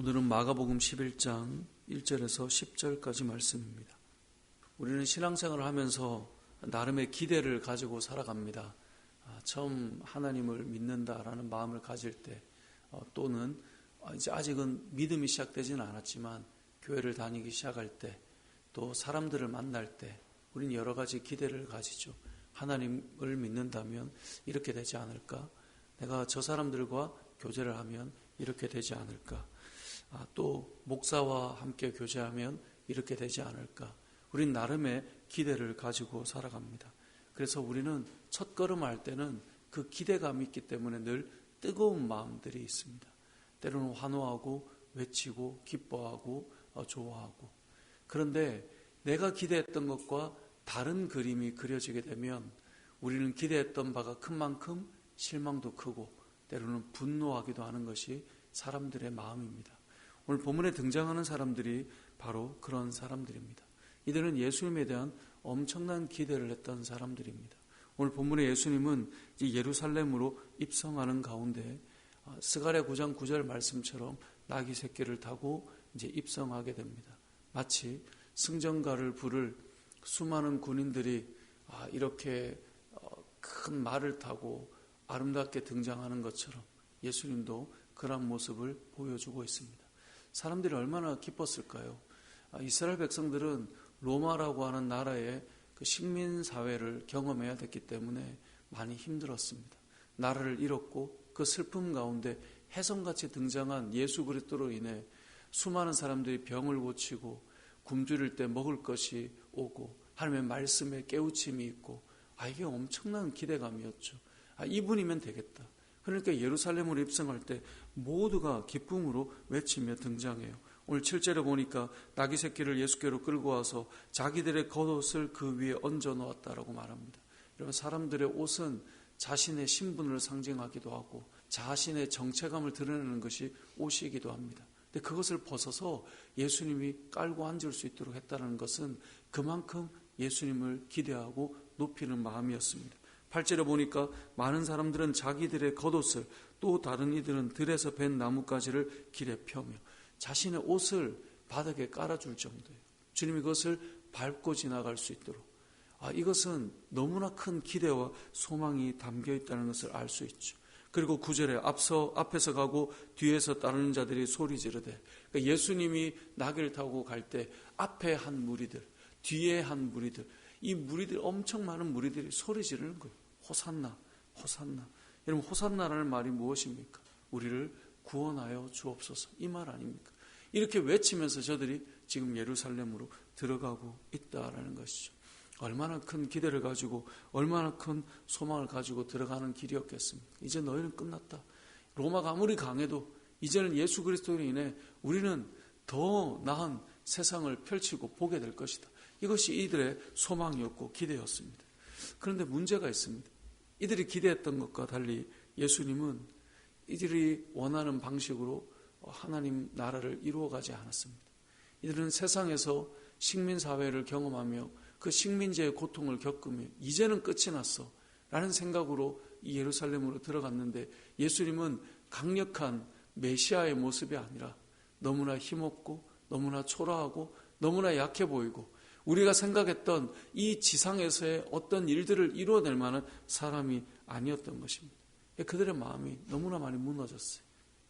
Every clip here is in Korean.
오늘은 마가복음 11장 1절에서 10절까지 말씀입니다. 우리는 신앙생활을 하면서 나름의 기대를 가지고 살아갑니다. 처음 하나님을 믿는다라는 마음을 가질 때, 또는 이제 아직은 믿음이 시작되지는 않았지만 교회를 다니기 시작할 때, 또 사람들을 만날 때 우리는 여러 가지 기대를 가지죠. 하나님을 믿는다면 이렇게 되지 않을까? 내가 저 사람들과 교제를 하면 이렇게 되지 않을까? 또 목사와 함께 교제하면 이렇게 되지 않을까? 우린 나름의 기대를 가지고 살아갑니다. 그래서 우리는 첫걸음 할 때는 그 기대감이 있기 때문에 늘 뜨거운 마음들이 있습니다. 때로는 환호하고 외치고 기뻐하고 좋아하고. 그런데 내가 기대했던 것과 다른 그림이 그려지게 되면 우리는 기대했던 바가 큰 만큼 실망도 크고 때로는 분노하기도 하는 것이 사람들의 마음입니다. 오늘 본문에 등장하는 사람들이 바로 그런 사람들입니다. 이들은 예수님에 대한 엄청난 기대를 했던 사람들입니다. 오늘 본문에 예수님은 예루살렘으로 입성하는 가운데 스가랴 9장 9절 말씀처럼 나귀 새끼를 타고 이제 입성하게 됩니다. 마치 승전가를 부를 수많은 군인들이 이렇게 큰 말을 타고 아름답게 등장하는 것처럼 예수님도 그런 모습을 보여주고 있습니다. 사람들이 얼마나 기뻤을까요? 이스라엘 백성들은 로마라고 하는 나라의 그 식민 사회를 경험해야 됐기 때문에 많이 힘들었습니다. 나라를 잃었고 그 슬픔 가운데 혜성같이 등장한 예수 그리스도로 인해 수많은 사람들이 병을 고치고 굶주릴 때 먹을 것이 오고 하나님의 말씀에 깨우침이 있고 이게 엄청난 기대감이었죠. 이분이면 되겠다. 그러니까 예루살렘으로 입성할 때 모두가 기쁨으로 외치며 등장해요. 오늘 7절에 보니까 나귀 새끼를 예수께로 끌고 와서 자기들의 겉옷을 그 위에 얹어 놓았다라고 말합니다. 여러분, 사람들의 옷은 자신의 신분을 상징하기도 하고 자신의 정체감을 드러내는 것이 옷이기도 합니다. 근데 그것을 벗어서 예수님이 깔고 앉을 수 있도록 했다는 것은 그만큼 예수님을 기대하고 높이는 마음이었습니다. 8절에 보니까 많은 사람들은 자기들의 겉옷을, 또 다른 이들은 들에서 벤 나뭇가지를 길에 펴며 자신의 옷을 바닥에 깔아줄 정도예요. 주님이 그것을 밟고 지나갈 수 있도록. 이것은 너무나 큰 기대와 소망이 담겨 있다는 것을 알 수 있죠. 그리고 9절에 앞에서 가고 뒤에서 따르는 자들이 소리 지르되, 그러니까 예수님이 나귀를 타고 갈 때 앞에 한 무리들, 뒤에 한 무리들, 이 무리들, 엄청 많은 무리들이 소리 지르는 거예요. 호산나, 호산나. 여러분, 호산나라는 말이 무엇입니까? 우리를 구원하여 주옵소서, 이 말 아닙니까? 이렇게 외치면서 저들이 지금 예루살렘으로 들어가고 있다라는 것이죠. 얼마나 큰 기대를 가지고 얼마나 큰 소망을 가지고 들어가는 길이었겠습니까? 이제 너희는 끝났다. 로마가 아무리 강해도 이제는 예수 그리스도로 인해 우리는 더 나은 세상을 펼치고 보게 될 것이다. 이것이 이들의 소망이었고 기대였습니다. 그런데 문제가 있습니다. 이들이 기대했던 것과 달리 예수님은 이들이 원하는 방식으로 하나님 나라를 이루어가지 않았습니다. 이들은 세상에서 식민사회를 경험하며 그 식민지의 고통을 겪으며 이제는 끝이 났어 라는 생각으로 이 예루살렘으로 들어갔는데, 예수님은 강력한 메시아의 모습이 아니라 너무나 힘없고 너무나 초라하고 너무나 약해 보이고 우리가 생각했던 이 지상에서의 어떤 일들을 이루어낼 만한 사람이 아니었던 것입니다. 그들의 마음이 너무나 많이 무너졌어요.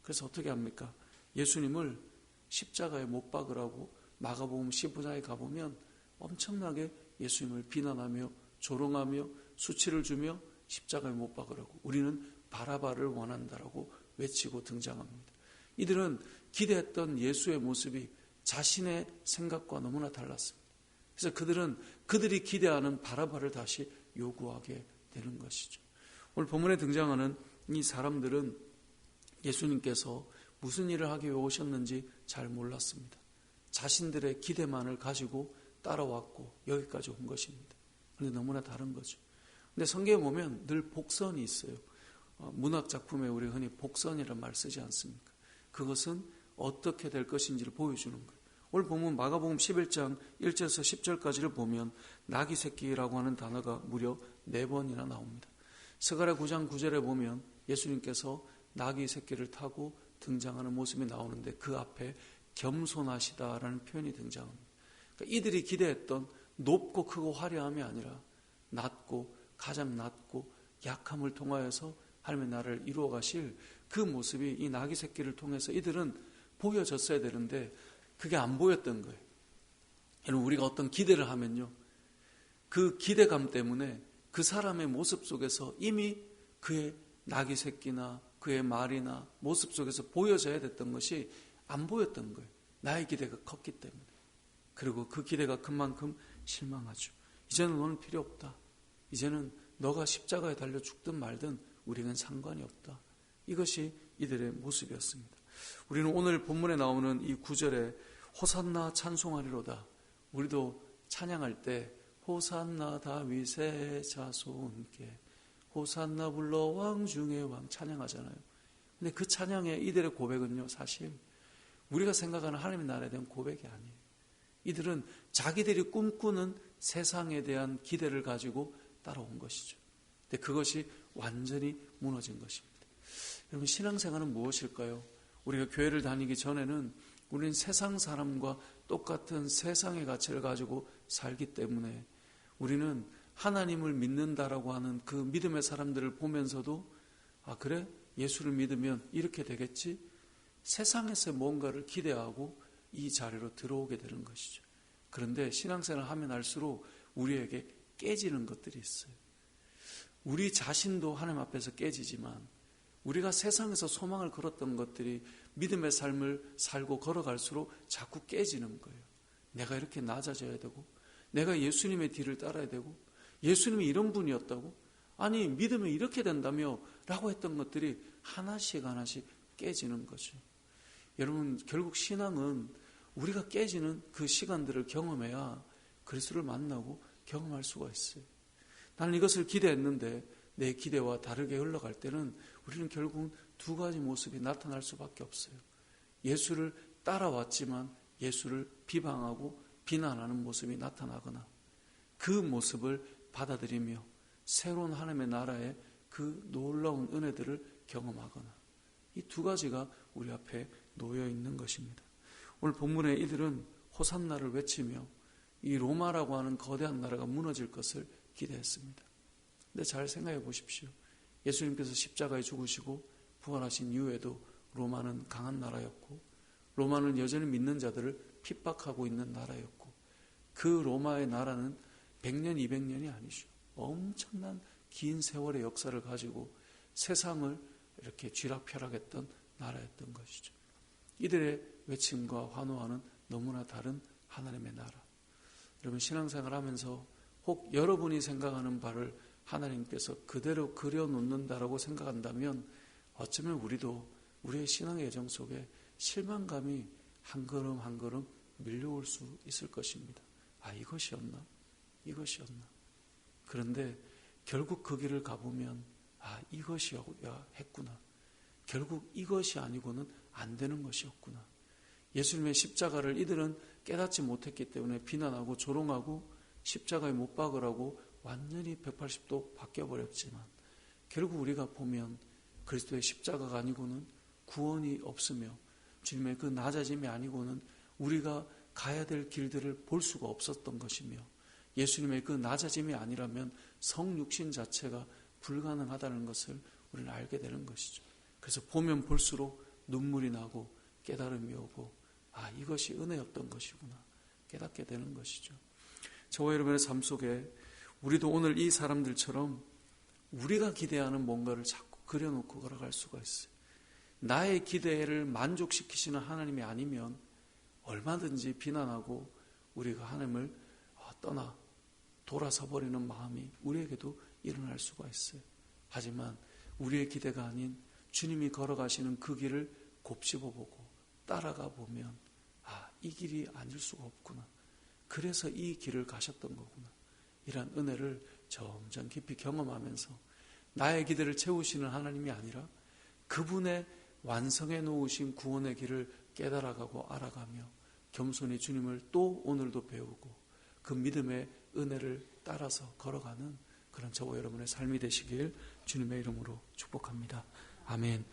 그래서 어떻게 합니까? 예수님을 십자가에 못 박으라고 마가복음 15장에 가보면 엄청나게 예수님을 비난하며 조롱하며 수치를 주며 십자가에 못 박으라고, 우리는 바라바를 원한다라고 외치고 등장합니다. 이들은 기대했던 예수의 모습이 자신의 생각과 너무나 달랐습니다. 그래서 그들은 그들이 기대하는 바라바를 다시 요구하게 되는 것이죠. 오늘 본문에 등장하는 이 사람들은 예수님께서 무슨 일을 하기 위해 오셨는지 잘 몰랐습니다. 자신들의 기대만을 가지고 따라왔고 여기까지 온 것입니다. 그런데 너무나 다른 거죠. 근데 성경에 보면 늘 복선이 있어요. 문학 작품에 우리 흔히 복선이라는 말 쓰지 않습니까? 그것은 어떻게 될 것인지를 보여주는 거예요. 오늘 보면 마가복음 11장 1절에서 10절까지를 보면 나귀 새끼라고 하는 단어가 무려 4번이나 나옵니다. 스가랴 9장 9절에 보면 예수님께서 나귀 새끼를 타고 등장하는 모습이 나오는데 그 앞에 겸손하시다라는 표현이 등장합니다. 그러니까 이들이 기대했던 높고 크고 화려함이 아니라 낮고 가장 낮고 약함을 통하여서 하나님의 나라를 이루어 가실 그 모습이 이 나귀 새끼를 통해서 이들은 보여졌어야 되는데 그게 안 보였던 거예요. 여러분, 우리가 어떤 기대를 하면요, 그 기대감 때문에 그 사람의 모습 속에서 이미 그의 나귀 새끼나 그의 말이나 모습 속에서 보여져야 됐던 것이 안 보였던 거예요. 나의 기대가 컸기 때문에. 그리고 그 기대가 큰 만큼 실망하죠. 이제는 너는 필요 없다. 이제는 너가 십자가에 달려 죽든 말든 우리는 상관이 없다. 이것이 이들의 모습이었습니다. 우리는 오늘 본문에 나오는 이 9절에 호산나 찬송하리로다. 우리도 찬양할 때 호산나 다윗의 자손께 호산나 불러 왕 중의 왕 찬양하잖아요. 근데 그 찬양의 이들의 고백은요, 사실 우리가 생각하는 하나님의 나라에 대한 고백이 아니에요. 이들은 자기들이 꿈꾸는 세상에 대한 기대를 가지고 따라온 것이죠. 근데 그것이 완전히 무너진 것입니다. 여러분, 신앙생활은 무엇일까요? 우리가 교회를 다니기 전에는 우리는 세상 사람과 똑같은 세상의 가치를 가지고 살기 때문에 우리는 하나님을 믿는다라고 하는 그 믿음의 사람들을 보면서도 아, 그래? 예수를 믿으면 이렇게 되겠지? 세상에서 뭔가를 기대하고 이 자리로 들어오게 되는 것이죠. 그런데 신앙생활을 하면 할수록 우리에게 깨지는 것들이 있어요. 우리 자신도 하나님 앞에서 깨지지만 우리가 세상에서 소망을 걸었던 것들이 믿음의 삶을 살고 걸어갈수록 자꾸 깨지는 거예요. 내가 이렇게 낮아져야 되고 내가 예수님의 뒤를 따라야 되고 예수님이 이런 분이었다고? 아니 믿으면 이렇게 된다며 라고 했던 것들이 하나씩 하나씩 깨지는 거죠. 여러분, 결국 신앙은 우리가 깨지는 그 시간들을 경험해야 그리스도를 만나고 경험할 수가 있어요. 나는 이것을 기대했는데 내 기대와 다르게 흘러갈 때는 우리는 결국 두 가지 모습이 나타날 수밖에 없어요. 예수를 따라왔지만 예수를 비방하고 비난하는 모습이 나타나거나 그 모습을 받아들이며 새로운 하나님의 나라의 그 놀라운 은혜들을 경험하거나 이 두 가지가 우리 앞에 놓여 있는 것입니다. 오늘 본문에 이들은 호산나를 외치며 이 로마라고 하는 거대한 나라가 무너질 것을 기대했습니다. 근데 잘 생각해 보십시오. 예수님께서 십자가에 죽으시고 부활하신 이후에도 로마는 강한 나라였고 로마는 여전히 믿는 자들을 핍박하고 있는 나라였고 그 로마의 나라는 100년, 200년이 아니죠. 엄청난 긴 세월의 역사를 가지고 세상을 이렇게 쥐락펴락했던 나라였던 것이죠. 이들의 외침과 환호와는 너무나 다른 하나님의 나라. 여러분, 신앙생활 하면서 혹 여러분이 생각하는 바를 하나님께서 그대로 그려놓는다라고 생각한다면 어쩌면 우리도 우리의 신앙의 여정 속에 실망감이 한 걸음 한 걸음 밀려올 수 있을 것입니다. 아, 이것이었나? 이것이었나? 그런데 결국 그 길을 가보면 아, 이것이어야 했구나. 결국 이것이 아니고는 안 되는 것이었구나. 예수님의 십자가를 이들은 깨닫지 못했기 때문에 비난하고 조롱하고 십자가에 못 박으라고 완전히 180도 바뀌어버렸지만 결국 우리가 보면 그리스도의 십자가가 아니고는 구원이 없으며 주님의 그 낮아짐이 아니고는 우리가 가야 될 길들을 볼 수가 없었던 것이며 예수님의 그 낮아짐이 아니라면 성육신 자체가 불가능하다는 것을 우리는 알게 되는 것이죠. 그래서 보면 볼수록 눈물이 나고 깨달음이 오고 아, 이것이 은혜였던 것이구나 깨닫게 되는 것이죠. 저와 여러분의 삶 속에 우리도 오늘 이 사람들처럼 우리가 기대하는 뭔가를 자꾸 그려놓고 걸어갈 수가 있어요. 나의 기대를 만족시키시는 하나님이 아니면 얼마든지 비난하고 우리가 하나님을 떠나 돌아서 버리는 마음이 우리에게도 일어날 수가 있어요. 하지만 우리의 기대가 아닌 주님이 걸어가시는 그 길을 곱씹어보고 따라가 보면 아, 이 길이 아닐 수가 없구나. 그래서 이 길을 가셨던 거구나. 이런 은혜를 점점 깊이 경험하면서 나의 기대를 채우시는 하나님이 아니라 그분의 완성해 놓으신 구원의 길을 깨달아가고 알아가며 겸손히 주님을 또 오늘도 배우고 그 믿음의 은혜를 따라서 걸어가는 그런 저와 여러분의 삶이 되시길 주님의 이름으로 축복합니다. 아멘.